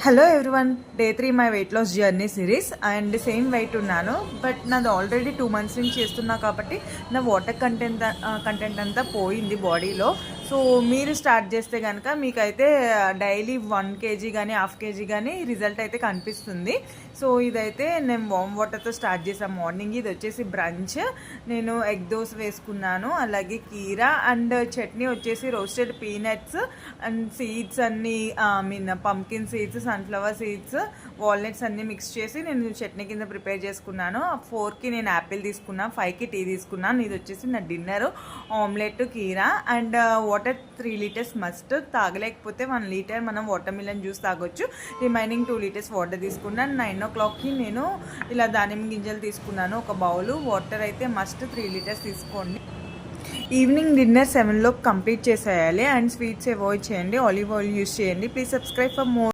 Hello everyone, day 3 my weight loss journey series. And same weight ఉన్నాను, but నాది already 2 months నుంచి చేస్తున్నా కాబట్టి నా వాటర్ కంటెంట్ అంతా పోయింది బాడీలో. సో మీరు స్టార్ట్ చేస్తే కనుక మీకైతే డైలీ 1 kg కానీ 1/2 kg కానీ రిజల్ట్ అయితే కనిపిస్తుంది. సో ఇదైతే నేను వామ్ వాటర్తో స్టార్ట్ చేసాను మార్నింగ్. ఇది వచ్చేసి బ్రంచ్. నేను ఎగ్ దోశ వేసుకున్నాను, అలాగే కీరా అండ్ చట్నీ వచ్చేసి రోస్టెడ్ పీనట్స్ అండ్ సీడ్స్ అన్నీ pumpkin seeds, sunflower seeds, walnuts అన్నీ మిక్స్ చేసి నేను చట్నీ కింద ప్రిపేర్ చేసుకున్నాను. 4కి నేను యాపిల్ తీసుకున్నాను, 5కి టీ తీసుకున్నాను. ఇది వచ్చేసి నా డిన్నర్. ఆమ్లెట్, కీరా అండ్ వాటర్ 3 liters మస్ట్. తాగలేకపోతే 1 liter మనం వాటర్ మిలన్ జ్యూస్ తాగొచ్చు. రిమైనింగ్ 2 liters వాటర్ తీసుకున్నాను. 9 o'clockకి నేను ఇలా దానిమ్మ గింజలు తీసుకున్నాను, ఒక బౌలు. వాటర్ అయితే మస్ట్ 3 liters తీసుకోండి. ఈవినింగ్ డిన్నర్ 7 కంప్లీట్ చేసేయాలి. అండ్ స్వీట్స్ అవాయిడ్ చేయండి, ఆలివ్ ఆయిల్ యూస్ చేయండి. Please subscribe for more.